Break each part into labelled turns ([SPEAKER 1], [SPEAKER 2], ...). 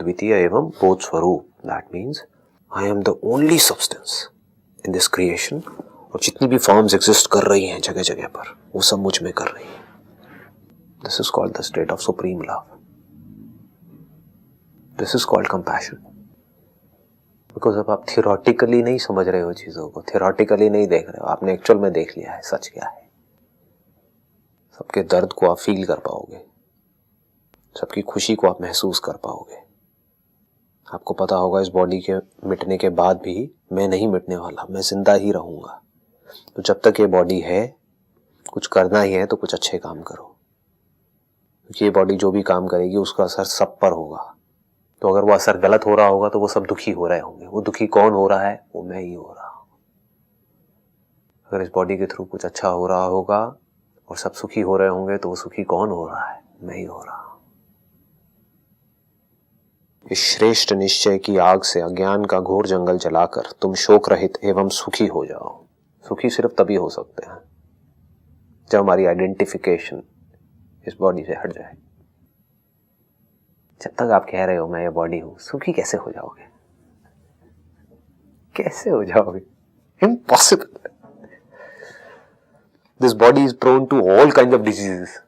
[SPEAKER 1] अद्वितीय एवं बोध स्वरूप। That means I am the only substance in this creation. और जितनी भी फॉर्म्स एग्जिस्ट कर रही हैं जगह जगह पर, वो सब मुझ में कर रही हैं। This is called the state of supreme love. This is called compassion. Because अब आप थियोरेटिकली नहीं समझ रहे हो चीजों को, थियोरेटिकली नहीं देख रहे हो, आपने एक्चुअल में देख लिया है सच क्या है। सबके दर्द को आप फील कर पाओगे, सबकी खुशी को आप महसूस कर पाओगे। आपको पता होगा इस बॉडी के मिटने के बाद भी मैं नहीं मिटने वाला, मैं जिंदा ही रहूंगा। तो जब तक ये बॉडी है, कुछ करना ही है तो कुछ अच्छे काम करो, क्योंकि ये बॉडी जो भी काम करेगी उसका असर सब पर होगा। तो अगर वो असर गलत हो रहा होगा तो वो सब दुखी हो रहे होंगे। वो दुखी कौन हो रहा है? वो मैं ही हो रहा हूं। अगर इस बॉडी के थ्रू कुछ अच्छा हो रहा होगा और सब सुखी हो रहे होंगे तो वो सुखी कौन हो रहा है? मैं ही हो रहा हूं। इस श्रेष्ठ निश्चय की आग से अज्ञान का घोर जंगल जलाकर तुम शोक रहित एवं सुखी हो जाओ। सुखी सिर्फ तभी हो सकते हैं जब हमारी आइडेंटिफिकेशन इस बॉडी से हट जाए। जब तक आप कह रहे हो मैं ये बॉडी हूं, सुखी कैसे हो जाओगे? कैसे हो जाओगे? Impossible. This body is prone to all kind of diseases.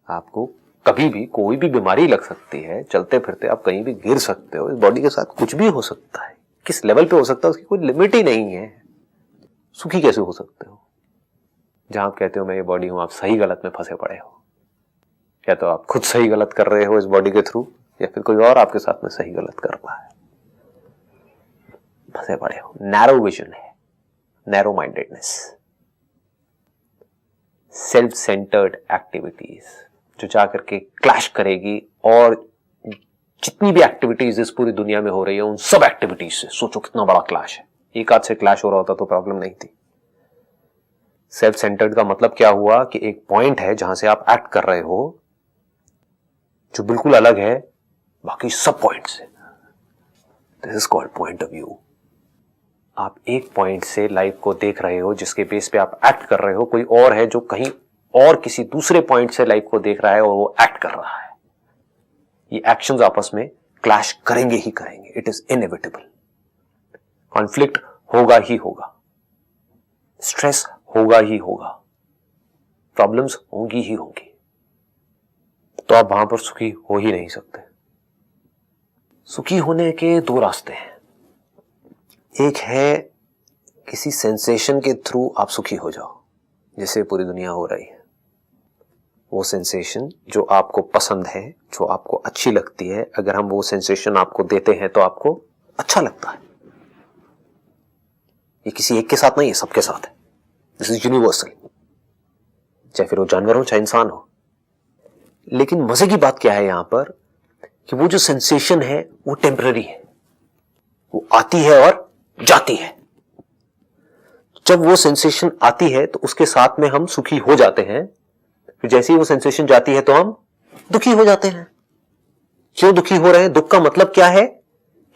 [SPEAKER 1] आपको कभी भी कोई भी बीमारी लग सकती है, चलते फिरते आप कहीं भी गिर सकते हो। इस बॉडी के साथ कुछ भी हो सकता है। किस लेवल पे हो सकता है उसकी कोई लिमिट ही नहीं है। सुखी कैसे हो सकते हो? जहां आप कहते हो मैं ये बॉडी हूं, आप सही गलत में फंसे पड़े हो। या तो आप खुद सही गलत कर रहे हो इस बॉडी के थ्रू, या फिर कोई और आपके साथ में सही गलत कर रहा है। फंसे पड़े हो। नैरो विजन है, narrow mindedness, self centred activities जो जाकर के क्लैश करेगी। और जितनी भी एक्टिविटीज इस पूरी दुनिया में हो रही है उन सब एक्टिविटीज से सोचो कितना बड़ा क्लैश है। एक आध से क्लैश हो रहा होता तो प्रॉब्लम नहीं थी। सेल्फ सेंटर्ड का मतलब क्या हुआ कि एक पॉइंट है जहां से आप एक्ट कर रहे हो जो बिल्कुल अलग है बाकी सब पॉइंट से। This is called point of view. आप एक पॉइंट से लाइफ को देख रहे हो जिसके बेस पे आप एक्ट कर रहे हो। कोई और है जो कहीं और किसी दूसरे पॉइंट से लाइफ को देख रहा है और वो एक्ट कर रहा है। ये एक्शंस आपस में क्लैश करेंगे ही करेंगे। It is inevitable. कॉन्फ्लिक्ट होगा ही होगा, स्ट्रेस होगा ही होगा, प्रॉब्लम्स होंगी ही होंगी। तो आप वहां पर सुखी हो ही नहीं सकते। सुखी होने के दो रास्ते हैं। एक है किसी सेंसेशन के थ्रू आप सुखी हो जाओ, जैसे पूरी दुनिया हो रही है। वो सेंसेशन जो आपको पसंद है, जो आपको अच्छी लगती है, अगर हम वो सेंसेशन आपको देते हैं तो आपको अच्छा लगता है। ये किसी एक के साथ नहीं है, सबके साथ है। This is universal. चाहे फिर वो जानवर हो चाहे इंसान हो। लेकिन मजे की बात क्या है यहां पर कि वो जो सेंसेशन है वो टेम्पररी है। वो आती है और जाती है। जब वो सेंसेशन आती है तो उसके साथ में हम सुखी हो जाते हैं। फिर जैसे ही वो सेंसेशन जाती है तो हम दुखी हो जाते हैं। क्यों दुखी हो रहे हैं? दुख का मतलब क्या है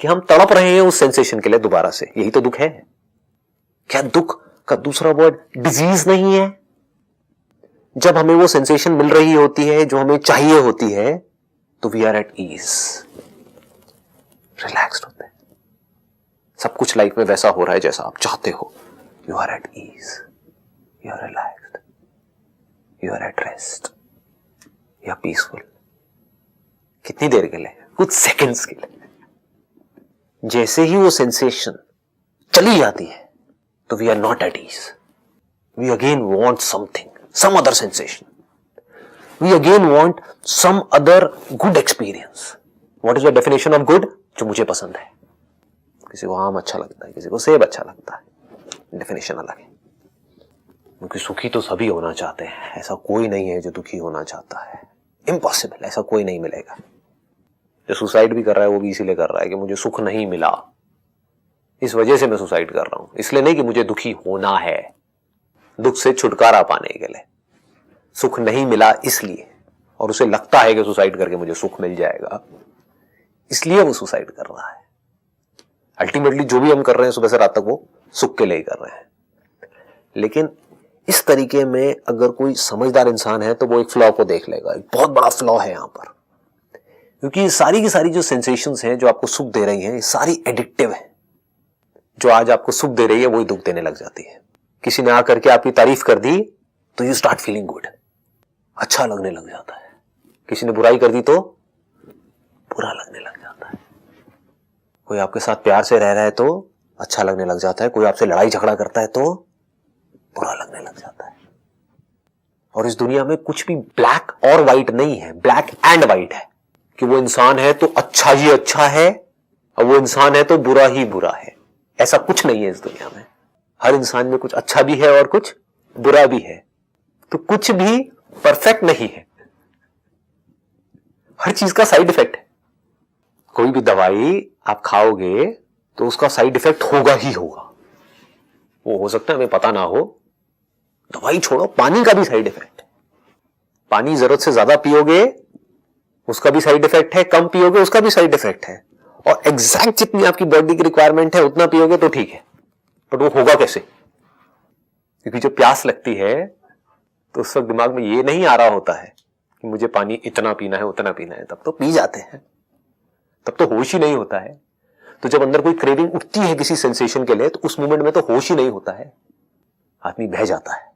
[SPEAKER 1] कि हम तड़प रहे हैं उस सेंसेशन के लिए दोबारा से। यही तो दुख है। क्या दुख का दूसरा वर्ड डिजीज नहीं है? जब हमें वो सेंसेशन मिल रही होती है जो हमें चाहिए होती है तो we are at ease, relaxed होते हैं। सब कुछ लाइफ में वैसा हो रहा है जैसा आप चाहते हो। You are at ease, you are relaxed, you are at rest, you are peaceful. कितनी देर के लिए? कुछ सेकंड्स के लिए। जैसे ही वो सेंसेशन चली जाती है तो we are not at ease. We again want something, some other sensation. We again want some other good experience. What is the definition of good? जो मुझे पसंद है। किसी को आम अच्छा लगता है, किसी को सेब अच्छा लगता है। डेफिनेशन अलग है। क्योंकि सुखी तो सभी होना चाहते हैं। ऐसा कोई नहीं है जो दुखी होना चाहता है। इम्पॉसिबल। ऐसा कोई नहीं मिलेगा। जो सुसाइड भी कर रहा है वो भी इसीलिए कर रहा है कि मुझे सुख नहीं मिला, इस वजह से मैं सुसाइड कर रहा हूं। इसलिए नहीं कि मुझे दुखी होना है, दुख से छुटकारा पाने के लिए। सुख नहीं मिला इसलिए, और उसे लगता है कि सुसाइड करके मुझे सुख मिल जाएगा, इसलिए वो सुसाइड कर रहा है। अल्टीमेटली जो भी हम कर रहे हैं सुबह से रात तक वो सुख के लिए ही कर रहे हैं। लेकिन इस तरीके में अगर कोई समझदार इंसान है तो वो एक फ्लॉ को देख लेगा। एक बहुत बड़ा फ्लॉ है यहां पर। क्योंकि ये सारी की सारी जो सेंसेशंस हैं जो आपको सुख दे रही हैं, ये सारी एडिक्टिव है। जो आज आपको सुख दे रही है वही दुख देने लग जाती है। किसी ने आकर के आपकी तारीफ कर दी तो यू स्टार्ट फीलिंग गुड, अच्छा लगने लग जाता है। किसी ने बुराई कर दी तो बुरा लगने लग जाता है। कोई आपके साथ प्यार से रह रहा है तो अच्छा लगने लग जाता है, कोई आपसे लड़ाई झगड़ा करता है तो बुरा लगने लग जाता है। और इस दुनिया में कुछ भी ब्लैक और व्हाइट नहीं है, ब्लैक एंड व्हाइट है, कि वो इंसान है तो अच्छा ही अच्छा है और वो इंसान है तो बुरा ही बुरा है। ऐसा कुछ नहीं है इस दुनिया में। हर इंसान में कुछ अच्छा भी है और कुछ बुरा भी है, तो कुछ भी परफेक्ट नहीं है। हर चीज का साइड इफेक्ट है। कोई भी दवाई आप खाओगे तो उसका साइड इफेक्ट होगा ही होगा। वो हो सकता है हमें पता ना हो। दवाई छोड़ो, पानी का भी साइड इफेक्ट है। पानी जरूरत से ज्यादा पियोगे उसका भी साइड इफेक्ट है, कम पियोगे उसका भी साइड इफेक्ट है, और एग्जैक्ट जितनी आपकी बॉडी की रिक्वायरमेंट है उतना पियोगे तो ठीक है। बट वो होगा कैसे? क्योंकि जब प्यास लगती है तो उस वक्त दिमाग में ये नहीं आ रहा होता है कि मुझे पानी इतना पीना है उतना पीना है, तब तो पी जाते हैं, तब तो होश ही नहीं होता है। तो जब अंदर कोई क्रेविंग उठती है किसी सेंसेशन के लिए तो उस मोमेंट में तो होश ही नहीं होता है, आदमी बह जाता है।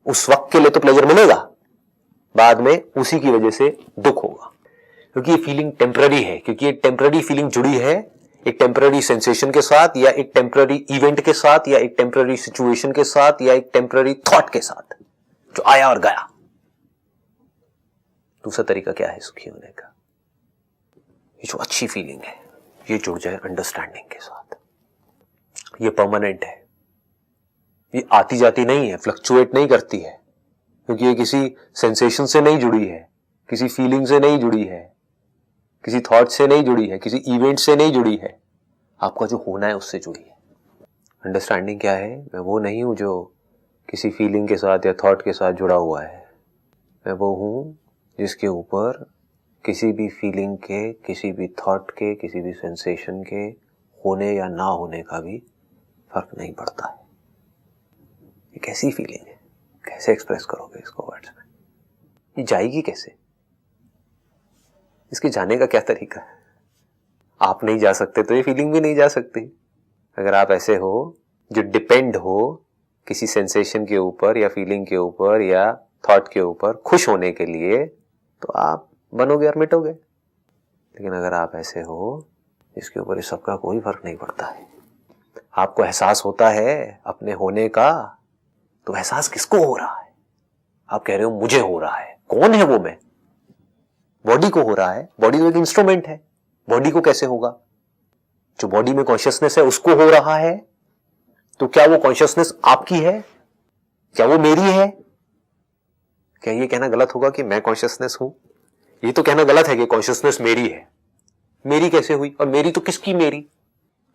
[SPEAKER 1] उस वक्त के लिए तो प्लेजर मिलेगा, बाद में उसी की वजह से दुख होगा, क्योंकि ये फीलिंग टेम्पररी है। क्योंकि ये टेम्पररी फीलिंग जुड़ी है एक टेम्पररी सेंसेशन के साथ, या एक टेम्पररी इवेंट के साथ, या एक टेम्पररी सिचुएशन के साथ, या एक टेम्पररी थॉट के साथ जो आया और गया। दूसरा तरीका क्या है सुखी होने का? ये जो अच्छी फीलिंग है ये जुड़ जाए अंडरस्टैंडिंग के साथ। ये परमानेंट है, ये आती जाती नहीं है, फ्लक्चुएट नहीं करती है, क्योंकि ये किसी सेंसेशन से नहीं जुड़ी है, किसी फीलिंग से नहीं जुड़ी है, किसी थॉट से नहीं जुड़ी है, किसी इवेंट से नहीं जुड़ी है। आपका जो होना है उससे जुड़ी है। अंडरस्टैंडिंग क्या है? मैं वो नहीं हूं जो किसी फीलिंग के साथ या थॉट के साथ जुड़ा हुआ है। मैं वो हूं जिसके ऊपर किसी भी फीलिंग के, किसी भी थॉट के, किसी भी सेंसेशन के होने या ना होने का भी फर्क नहीं पड़ता है। ये कैसी फीलिंग है? कैसे एक्सप्रेस करोगे इसको वर्ड्स में? ये जाएगी कैसे? इसके जाने का क्या तरीका है? आप नहीं जा सकते तो ये फीलिंग भी नहीं जा सकती। अगर आप ऐसे हो जो डिपेंड हो किसी सेंसेशन के ऊपर या फीलिंग के ऊपर या थॉट के ऊपर खुश होने के लिए, तो आप बनोगे और मिटोगे। लेकिन अगर आप ऐसे हो जिसके ऊपर इस सबका कोई फर्क नहीं पड़ता है, आपको एहसास होता है अपने होने का, तो एहसास किसको हो रहा है? आप कह रहे हो मुझे हो रहा है। कौन है वो मैं? बॉडी को हो रहा है। बॉडी तो एक इंस्ट्रूमेंट है, बॉडी को कैसे होगा? जो बॉडी में कॉन्शियसनेस है उसको हो रहा है, तो क्या वो कॉन्शियसनेस आपकी है? क्या वो मेरी है? क्या ये कहना गलत होगा कि मैं कॉन्शियसनेस हूं? ये तो कहना गलत है कि कॉन्शियसनेस मेरी है। मेरी कैसे हुई? और मेरी तो किसकी मेरी?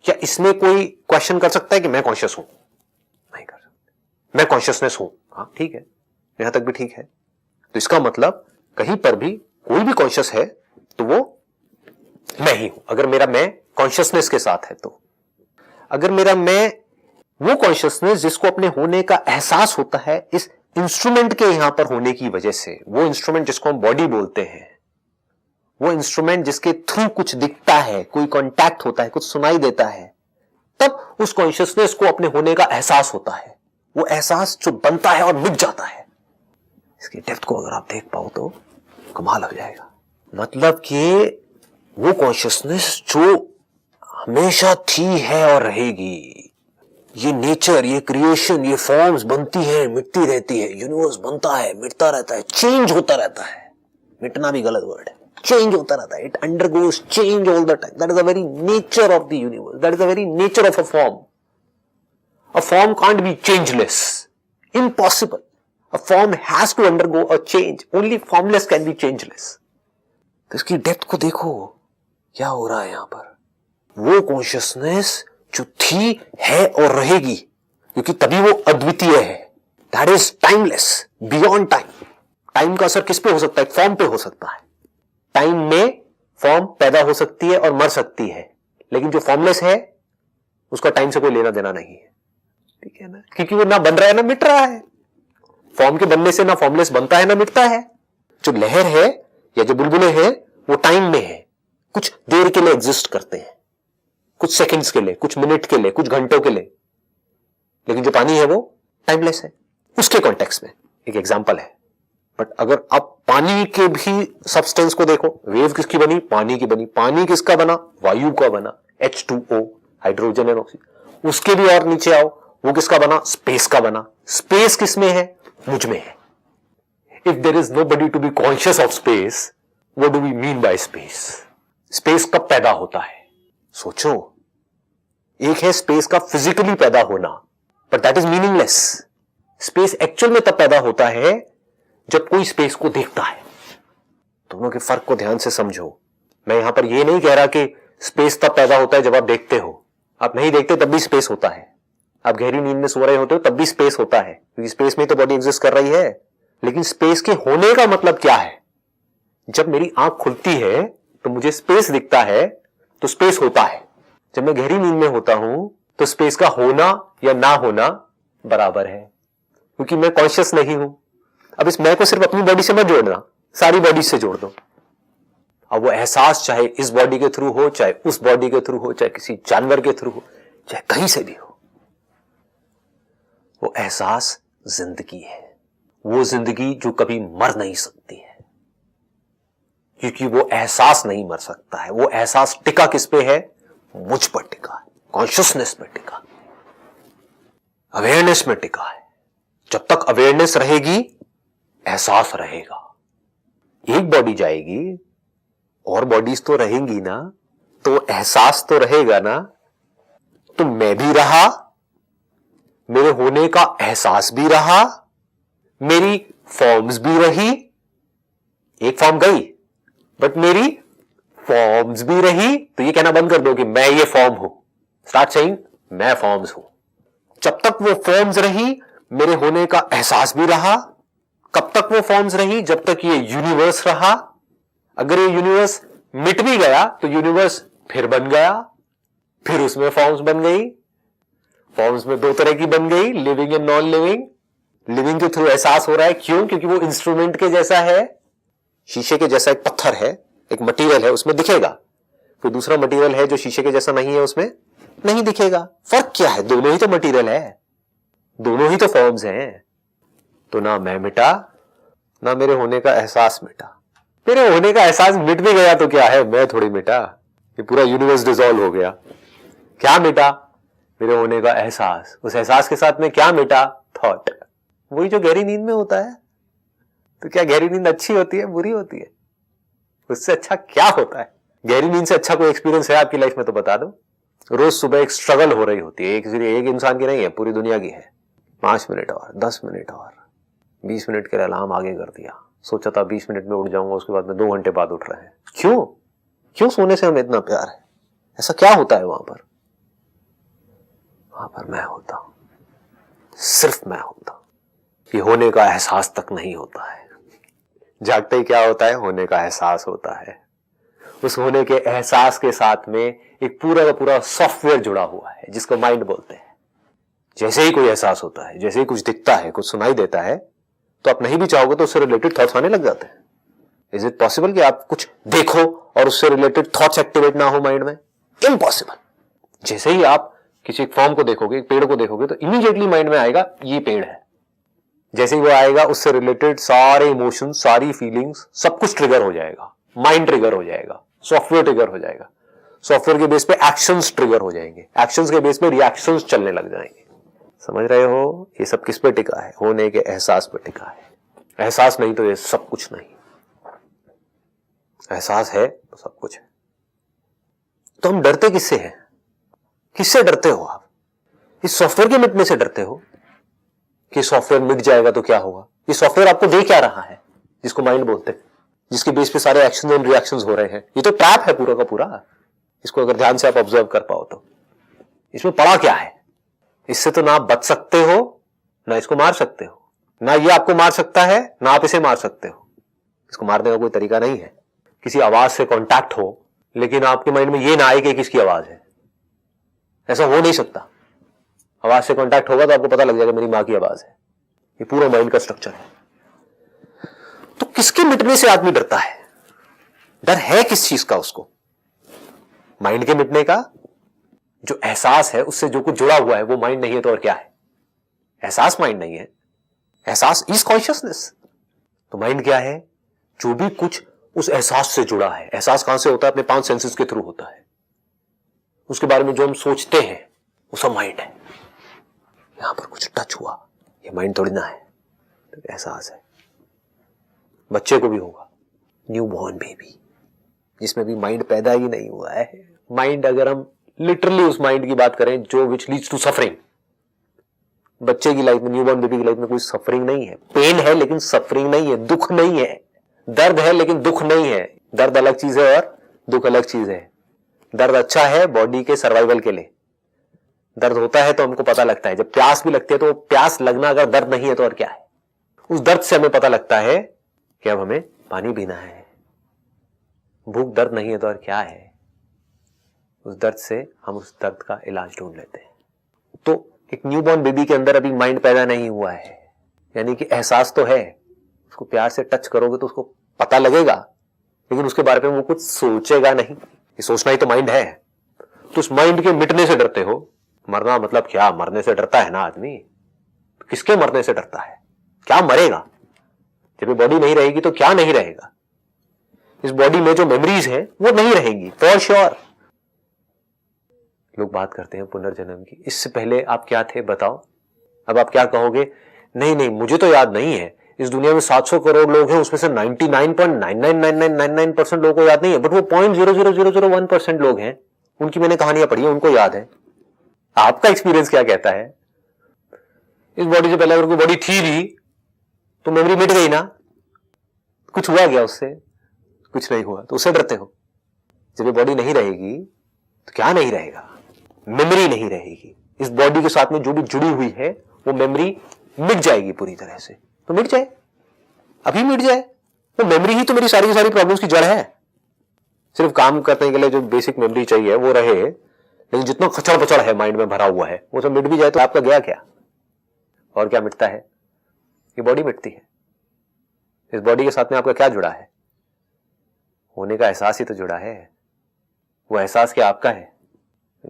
[SPEAKER 1] क्या इसमें कोई क्वेश्चन कर सकता है कि मैं कॉन्शियस हूं? नहीं कर सकता। मैं कॉन्शियसनेस हूं, हाँ ठीक है, यहां तक भी ठीक है। तो इसका मतलब कहीं पर भी कोई भी कॉन्शियस है तो वो मैं ही हूं। अगर मेरा मैं कॉन्शियसनेस के साथ है तो, अगर मेरा मैं वो कॉन्शियसनेस जिसको अपने होने का एहसास होता है इस इंस्ट्रूमेंट के यहां पर होने की वजह से, वो इंस्ट्रूमेंट जिसको हम बॉडी बोलते हैं, वो इंस्ट्रूमेंट जिसके थ्रू कुछ दिखता है, कोई कांटेक्ट होता है, कुछ सुनाई देता है, तब उस कॉन्शियसनेस को अपने होने का एहसास होता है। वो एहसास जो बनता है और मिट जाता है, इसकी डेप्थ को अगर आप देख पाओ तो कमाल हो जाएगा। मतलब कि वो कॉन्शियसनेस जो हमेशा थी, है और रहेगी। ये नेचर, ये क्रिएशन, ये फॉर्म्स बनती है, मिटती रहती है, यूनिवर्स बनता है, मिटता रहता है, चेंज होता रहता है। मिटना भी गलत वर्ड है, चेंज होता रहता है। It undergoes change all the time. That is the very nature of the universe, that is the very nature of a form. A form can't be changeless, impossible. A form has to undergo a change. Only formless can be changeless. तो इसकी depth को देखो, क्या हो रहा है यहां पर। वो कॉन्शियसनेस जो थी, है और रहेगी, क्योंकि तभी वो अद्वितीय है। That is timeless, beyond time. Time का असर किस पे हो सकता है? फॉर्म पे हो सकता है। टाइम में फॉर्म पैदा हो सकती है और मर सकती है, लेकिन जो फॉर्मलेस है उसका टाइम से कोई लेना देना नहीं है। ठीक है ना? क्योंकि वो ना बन रहा है ना मिट रहा है। फॉर्म के बनने से ना फॉर्मलेस बनता है ना मिटता है। जो लहर है या जो बुलबुले हैं वो टाइम में है, कुछ देर के लिए एग्जिस्ट करते हैं, कुछ सेकंड्स के लिए, कुछ मिनट के लिए, कुछ घंटों के लिए। लेकिन जो पानी है वो टाइमलेस है। उसके कॉन्टेक्स्ट में एक एग्जांपल है। बट अगर आप पानी के भी सब्सटेंस को देखो, वेव किसकी बनी? पानी की बनी। पानी किसका बना? वायु का बना, H2O, हाइड्रोजन एंड ऑक्सीजन। उसके भी और नीचे आओ, वो किसका बना? स्पेस का बना। स्पेस किसमें है? मुझ में है। If there is nobody to be conscious of space, what do we mean by space? Space कब पैदा होता है? सोचो, एक है स्पेस का फिजिकली पैदा होना, but that is meaningless. Space actual में तब पैदा होता है जब कोई स्पेस को देखता है। दोनों के फर्क को ध्यान से समझो। मैं यहां पर यह नहीं कह रहा कि स्पेस तब पैदा होता है जब आप देखते हो। आप नहीं देखते तब भी स्पेस होता है। आप गहरी नींद में सो रहे होते हो तब भी स्पेस होता है, क्योंकि स्पेस में तो बॉडी एग्जिस्ट कर रही है। लेकिन स्पेस के होने का मतलब क्या है? जब मेरी आंख खुलती है तो मुझे स्पेस दिखता है, तो स्पेस होता है। जब मैं गहरी नींद में होता हूं तो स्पेस का होना या ना होना बराबर है, क्योंकि मैं कॉन्शियस नहीं हूं। अब इस मैं को सिर्फ अपनी बॉडी से मत जोड़ना, सारी बॉडी से जोड़ दो। अब वो एहसास चाहे इस बॉडी के थ्रू हो, चाहे उस बॉडी के थ्रू हो, चाहे किसी जानवर के थ्रू हो, चाहे कहीं से भी हो, वो एहसास जिंदगी है। वो जिंदगी जो कभी मर नहीं सकती है, क्योंकि वो एहसास नहीं मर सकता है। वो एहसास टिका किस पे है? मुझ पर टिका है, कॉन्शियसनेस में टिका, अवेयरनेस में टिका है। जब तक अवेयरनेस रहेगी, एहसास रहेगा। एक बॉडी जाएगी और बॉडीज तो रहेंगी ना, तो एहसास तो रहेगा ना। तो मैं भी रहा, मेरे होने का एहसास भी रहा, मेरी फॉर्म्स भी रही। एक फॉर्म गई बट मेरी फॉर्म्स भी रही। तो ये कहना बंद कर दो कि मैं ये फॉर्म हूं। स्टार्ट सेइंग मैं फॉर्म्स हूं। जब तक वो फॉर्म्स रही, मेरे होने का एहसास भी रहा। कब तक वो फॉर्म्स रही? जब तक ये यूनिवर्स रहा। अगर ये यूनिवर्स मिट भी गया तो यूनिवर्स फिर बन गया, फिर उसमें फॉर्म्स बन गई। फॉर्म्स में दो तरह की बन गई, living and non living. Living के थ्रू एहसास हो रहा है, क्यों? क्योंकि वो इंस्ट्रूमेंट के जैसा है। शीशे के जैसा एक पत्थर है, एक मटेरियल है, उसमें दिखेगा। कोई दूसरा मटेरियल है जो शीशे के जैसा नहीं है, उसमें नहीं दिखेगा। फर्क क्या है? दोनों ही तो मटेरियल है, दोनों ही तो फॉर्म्स हैं। तो ना मैं मिटा, ना मेरे होने का एहसास मिटा। मेरे होने का एहसास मिट भी गया तो क्या है, मैं थोड़ी मिटा। ये पूरा यूनिवर्स डिसॉल्व हो गया। क्या मिटा? मेरे होने का एहसास। उस एहसास के साथ में क्या मिटा? थॉट। वही जो गहरी नींद में होता है। तो क्या गहरी नींद अच्छी होती है, बुरी होती है? उससे अच्छा क्या होता है? गहरी नींद से अच्छा कोई एक्सपीरियंस है आपकी लाइफ में तो बता दो। रोज सुबह एक स्ट्रगल हो रही होती है, एक इंसान की नहीं है, पूरी दुनिया की है। 5 मिनट और, 10 मिनट और, 20 मिनट के लिए अलार्म आगे कर दिया। सोचा था 20 मिनट में उठ जाऊंगा, उसके बाद में 2 घंटे बाद उठ रहे हैं। क्यों सोने से हमें इतना प्यार है? ऐसा क्या होता है वहां पर? वहां पर मैं होता हूं, सिर्फ मैं होता हूं। ये होने का एहसास तक नहीं होता है। जागते ही क्या होता है? होने का एहसास होता है। उस होने के एहसास के साथ में एक पूरा का पूरा सॉफ्टवेयर जुड़ा हुआ है, जिसको माइंड बोलते हैं। जैसे ही कोई एहसास होता है, जैसे ही कुछ दिखता है, कुछ सुनाई देता है, तो आप नहीं भी चाहोगे तो उससे रिलेटेड थॉट्स आने लग जाते हैं। इज इट पॉसिबल कि आप कुछ देखो और उससे रिलेटेड थॉट्स एक्टिवेट ना हो माइंड में? इम्पॉसिबल। जैसे ही आप किसी फॉर्म को देखोगे, एक पेड़ को देखोगे, तो इमीडिएटली माइंड में आएगा ये पेड़ है। जैसे ही वो आएगा, उससे रिलेटेड सारे इमोशन, सारी फीलिंग्स, सब कुछ ट्रिगर हो जाएगा। माइंड ट्रिगर हो जाएगा, सॉफ्टवेयर ट्रिगर हो जाएगा। सॉफ्टवेयर के बेस पे एक्शंस ट्रिगर हो जाएंगे, एक्शंस के बेस पे रिएक्शंस चलने लग जाएंगे। समझ रहे हो? ये सब किस पे टिका है? होने के एहसास पे टिका है। एहसास नहीं तो ये सब कुछ नहीं। एहसास है तो सब कुछ है। तो हम डरते किससे हैं? किससे डरते हो आप? इस सॉफ्टवेयर के मिटने से डरते हो कि सॉफ्टवेयर मिट जाएगा तो क्या होगा? ये सॉफ्टवेयर आपको दे क्या रहा है, जिसको माइंड बोलते हैं, जिसके बेस पे सारे एक्शन एंड रिएक्शंस हो रहे हैं? ये तो ट्रैप है पूरा का पूरा। इसको अगर ध्यान से आप ऑब्जर्व कर पाओ तो इसमें पड़ा क्या है? इससे तो ना आप बच सकते हो, ना इसको मार सकते हो। ना ये आपको मार सकता है, ना आप इसे मार सकते हो। इसको मारने का कोई तरीका नहीं है। किसी आवाज से कांटेक्ट हो, लेकिन आपके माइंड में ये ना आए कि किसकी आवाज है, ऐसा हो नहीं सकता। आवाज से कांटेक्ट होगा तो आपको पता लग जाएगा मेरी मां की आवाज है। ये पूरा माइंड का स्ट्रक्चर है। तो किसके मिटने से आदमी डरता है? डर है किस चीज का उसको? माइंड के मिटने का। जो एहसास है उससे जो कुछ जुड़ा हुआ है वो माइंड नहीं है तो और क्या है? एहसास माइंड नहीं है, एहसास इज कॉन्शियसनेस। तो माइंड क्या है? जो भी कुछ उस एहसास से जुड़ा है। एहसास कहां से होता है? अपने 5 सेंसेस के थ्रू होता है। उसके बारे में जो हम सोचते हैं वो सब माइंड है। यहां पर कुछ टच हुआ, ये माइंड थोड़ी ना है, तो एहसास है। बच्चे को भी होगा, न्यू बॉर्न बेबी, जिसमें भी माइंड पैदा ही नहीं हुआ है। माइंड, अगर हम लिटरली उस माइंड की बात करें जो विच लीड्स टू सफरिंग, बच्चे की लाइफ में, न्यू बॉर्न बेबी की लाइफ में कोई सफरिंग नहीं है। पेन है लेकिन सफरिंग नहीं है, दुख नहीं है। दर्द है लेकिन दुख नहीं है। दर्द अलग चीज है और दुख अलग चीज है। दर्द अच्छा है बॉडी के सर्वाइवल के लिए। दर्द होता है तो हमको पता लगता है। जब प्यास भी लगती है तो प्यास लगना अगर दर्द नहीं है तो और क्या है? उस दर्द से हमें पता लगता है कि अब हमें पानी पीना है। भूख दर्द नहीं है तो और क्या है? उस दर्द से हम उस दर्द का इलाज ढूंढ लेते हैं। तो एक न्यूबॉर्न बेबी के अंदर अभी माइंड पैदा नहीं हुआ है, यानी कि एहसास तो है। उसको प्यार से टच करोगे तो उसको पता लगेगा, लेकिन उसके बारे में वो कुछ सोचेगा नहीं। ये सोचना ही तो माइंड है। तो उस माइंड के मिटने से डरते हो। मरना मतलब क्या? मरने से डरता है ना आदमी। तो किसके मरने से डरता है? क्या मरेगा? जब ये बॉडी नहीं रहेगी तो क्या नहीं रहेगा? इस बॉडी में जो मेमोरीज है वो नहीं रहेंगी फॉर श्योर। लोग बात करते हैं पुनर्जन्म की। इससे पहले आप क्या थे बताओ? अब आप क्या कहोगे? नहीं नहीं, मुझे तो याद नहीं है। इस दुनिया में 700 करोड़ लोग हैं, उसमें से 99.99999% लोगों को याद नहीं है, बट वो 0.00001% लोग हैं, उनकी मैंने कहानियां पढ़ी है, उनको याद है। आपका एक्सपीरियंस क्या कहता है? इस बॉडी से पहले अगर कोई बॉडी थी भी तो मेमोरी मिट गई ना? कुछ हुआ क्या उससे? कुछ नहीं हुआ, तो उससे डरते हो। जब ये बॉडी नहीं रहेगी तो क्या नहीं रहेगा? मेमोरी नहीं रहेगी। इस बॉडी के साथ में जो भी जुड़ी हुई है वो मेमोरी मिट जाएगी पूरी तरह से। तो मिट जाए, अभी मिट जाए। वो मेमोरी ही तो मेरी सारी की सारी प्रॉब्लम्स की जड़ है। सिर्फ काम करने के लिए जो बेसिक मेमोरी चाहिए वो रहे, लेकिन जितना खचड़ पचड़ है माइंड में भरा हुआ है वो सब मिट भी जाए तो आपका गया क्या? और क्या मिटता है? ये बॉडी मिटती है। इस बॉडी के साथ में आपका क्या जुड़ा है? होने का एहसास ही तो जुड़ा है। वो एहसास क्या आपका है?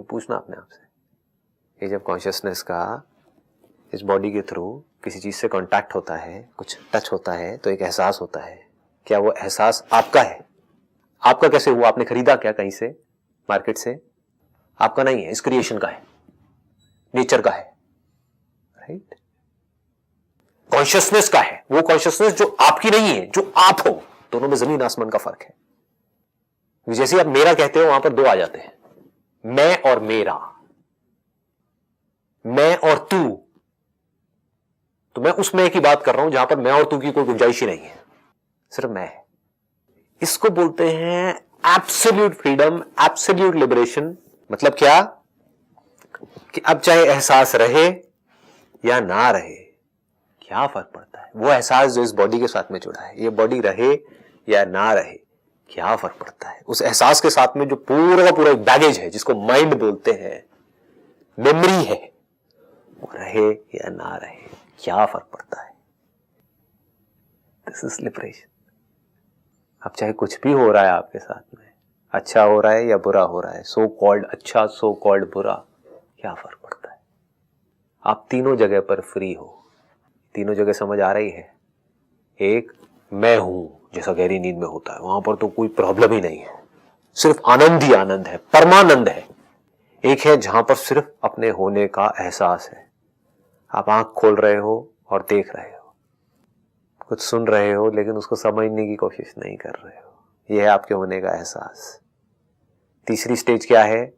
[SPEAKER 1] पूछना अपने आप से। ये जब कॉन्शियसनेस का इस बॉडी के थ्रू किसी चीज से कांटेक्ट होता है, कुछ टच होता है, तो एक एहसास होता है। क्या वो एहसास आपका है? आपका कैसे हुआ? आपने खरीदा क्या कहीं से, मार्केट से? आपका नहीं है, इस क्रिएशन का है, नेचर का है, राइट? कॉन्शियसनेस का है। वो कॉन्शियसनेस जो आपकी नहीं है, जो आप हो। दोनों में जमीन आसमान का फर्क है। जैसे आप मेरा कहते हो वहां पर दो आ जाते हैं, मैं और मेरा, मैं और तू। तो मैं उस मैं की बात कर रहा हूं जहां पर मैं और तू की कोई गुंजाइश ही नहीं है, सिर्फ मैं है। इसको बोलते हैं एब्सोल्यूट फ्रीडम, एब्सोल्यूट लिबरेशन। मतलब क्या? कि अब चाहे एहसास रहे या ना रहे, क्या फर्क पड़ता है? वो एहसास जो इस बॉडी के साथ में जुड़ा है, ये बॉडी रहे या ना रहे, क्या फर्क पड़ता है? उस एहसास के साथ में जो पूरा का पूरा एक बैगेज है जिसको माइंड बोलते हैं, मेमोरी है, वो रहे या ना रहे, क्या फर्क पड़ता है? This is liberation. अब चाहे कुछ भी हो रहा है आपके साथ में, अच्छा हो रहा है या बुरा हो रहा है, सो कॉल्ड अच्छा, सो कॉल्ड बुरा, क्या फर्क पड़ता है? आप तीनों जगह पर फ्री हो। तीनों जगह समझ आ रही है? एक, मैं हूं जैसा गहरी नींद में होता है, वहां पर तो कोई प्रॉब्लम ही नहीं है, सिर्फ आनंद ही आनंद है, परमानंद है। एक है जहां पर सिर्फ अपने होने का एहसास है। आप आंख खोल रहे हो और देख रहे हो, कुछ सुन रहे हो लेकिन उसको समझने की कोशिश नहीं कर रहे हो। यह है आपके होने का एहसास। तीसरी स्टेज क्या है?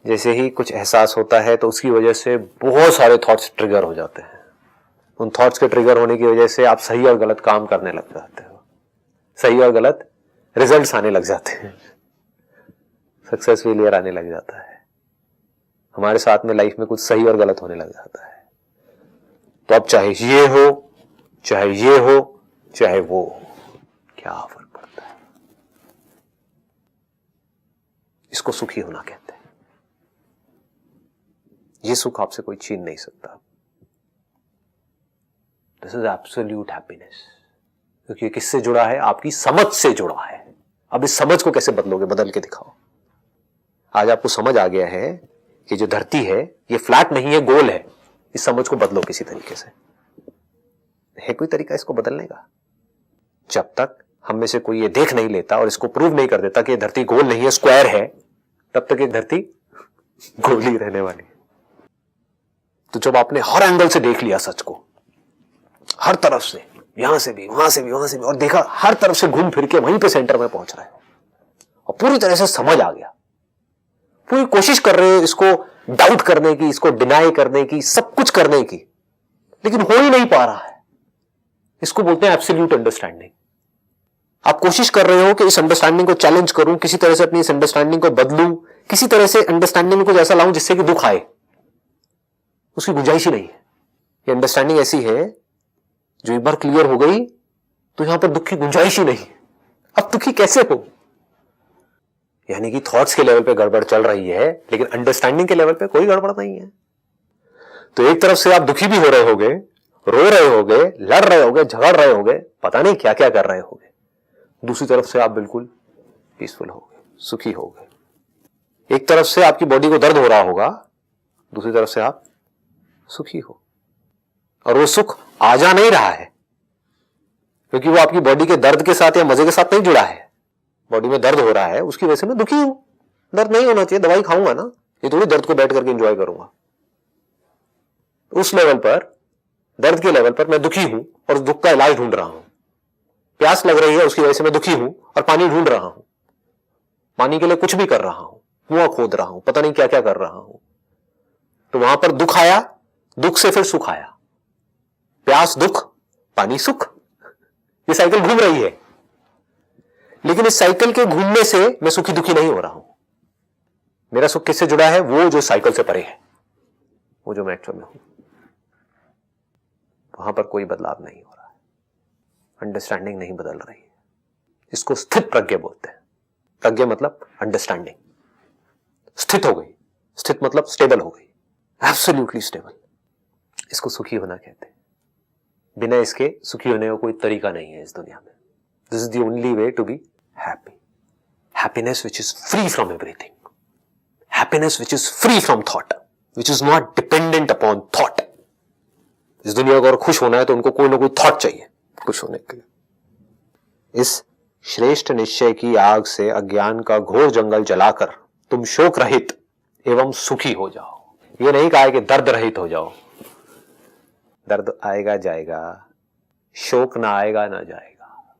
[SPEAKER 1] जैसे ही कुछ एहसास होता है तो उसकी वजह से बहुत सारे थॉट्स ट्रिगर हो जाते हैं। उन थॉट्स के ट्रिगर होने की वजह से आप सही और गलत काम करने लग जाते हो, सही और गलत रिजल्ट्स आने लग जाते हैं, सक्सेस फेलियर आने लग जाता है। हमारे साथ में लाइफ में कुछ सही और गलत होने लग जाता है। तो अब चाहे ये हो, चाहे ये हो, चाहे वो हो, क्या फर्क पड़ता है? इसको सुखी होना कहते हैं। ये सुख आपसे कोई छीन नहीं सकता। This is absolute happiness. क्योंकि किससे जुड़ा है? आपकी समझ से जुड़ा है। अब इस समझ को कैसे बदलोगे, बदल के दिखाओ। आज आपको समझ आ गया है कि जो धरती है ये फ्लैट नहीं है, गोल है। इस समझ को बदलो किसी तरीके से। है कोई तरीका इसको बदलने का? जब तक हम में से कोई ये देख नहीं लेता और इसको प्रूव नहीं कर देता कि ये धरती गोल नहीं है, स्क्वायर है, तब तक ये धरती गोल ही रहने वाली है। तो जब आपने हर एंगल से देख लिया सच को, हर तरफ से, यहां से भी, वहां से भी, वहां से भी, और देखा हर तरफ से घूम फिर के वहीं पे सेंटर में पहुंच रहे हो और पूरी तरह से समझ आ गया, पूरी कोशिश कर रहे हो इसको डाउट करने की, इसको डिनाई करने की, सब कुछ करने की, लेकिन हो ही नहीं पा रहा है। इसको बोलते हैं एब्सोल्यूट अंडरस्टैंडिंग। आप कोशिश कर रहे हो कि इस अंडरस्टैंडिंग को चैलेंज करूं, किसी तरह से अपनी इस अंडरस्टैंडिंग को बदलूं, किसी तरह से अंडरस्टैंडिंग में कुछ ऐसा लाऊं जिससे कि दुख आए, उसकी गुंजाइश ही नहीं है। ये अंडरस्टैंडिंग ऐसी है जो एक बार क्लियर हो गई तो यहां पर दुख की गुंजाइश ही नहीं। अब दुखी कैसे हो? यानी कि थॉट्स के लेवल पे गड़बड़ चल रही है, लेकिन अंडरस्टैंडिंग के लेवल पे कोई गड़बड़ नहीं है। तो एक तरफ से आप दुखी भी हो रहे होगे, रो रहे होगे, लड़ रहे होगे, झगड़ रहे होगे, पता नहीं क्या क्या कर रहे होगे। दूसरी तरफ से आप बिल्कुल पीसफुल होगे, सुखी होगे। एक तरफ से आपकी बॉडी को दर्द हो रहा होगा, दूसरी तरफ से आप सुखी हो। और वो सुख आ जा नहीं रहा है क्योंकि वो आपकी बॉडी के दर्द के साथ या मजे के साथ नहीं जुड़ा है। बॉडी में दर्द हो रहा है, उसकी वजह से मैं दुखी हूं। दर्द नहीं होना चाहिए, दवाई खाऊंगा ना, ये थोड़ी दर्द को बैठ करके एंजॉय करूंगा। उस लेवल पर, दर्द के लेवल पर मैं दुखी हूं और उस दुख का इलाज ढूंढ रहा हूं। प्यास लग रही है, उसकी वजह से मैं दुखी हूं और पानी ढूंढ रहा हूं। पानी के लिए कुछ भी कर रहा हूं, कुआं खोद रहा हूं, पता नहीं क्या क्या कर रहा हूं। तो वहां पर दुख आया, दुख से फिर सुख आया। प्यास दुख, पानी सुख, ये साइकिल घूम रही है। लेकिन इस साइकिल के घूमने से मैं सुखी दुखी नहीं हो रहा हूं। मेरा सुख किससे जुड़ा है? वो जो साइकिल से परे है, वो जो मैं एक्चुअल में हूं। वहां पर कोई बदलाव नहीं हो रहा है, अंडरस्टैंडिंग नहीं बदल रही है। इसको स्थित प्रज्ञा बोलते हैं। प्रज्ञा मतलब अंडरस्टैंडिंग। स्थित हो गई, स्थित मतलब स्टेबल हो गई, एब्सोल्युटली स्टेबल। इसको सुखी होना कहते हैं। बिना इसके सुखी होने का कोई तरीका नहीं है इस दुनिया में। This is the only way to be happy. Happiness which is free from everything, happiness which is free from thought, which is not dependent upon thought. इस दुनिया को अगर खुश होना है तो उनको कोई ना कोई थॉट चाहिए खुश होने के लिए। इस श्रेष्ठ निश्चय की आग से अज्ञान का घोर जंगल जलाकर तुम शोक रहित एवं सुखी हो जाओ। ये नहीं कहा है कि दर्द रहित हो जाओ। दर्द आएगा जाएगा, शोक ना आएगा ना जाएगा,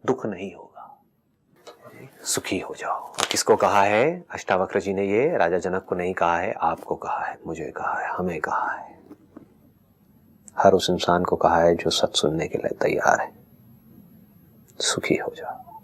[SPEAKER 1] दुख नहीं होगा, सुखी हो जाओ। और किसको कहा है? अष्टावक्र जी ने ये राजा जनक को नहीं कहा है, आपको कहा है, मुझे कहा है, हमें कहा है। हर उस इंसान को कहा है जो सच सुनने के लिए तैयार है। सुखी हो जाओ।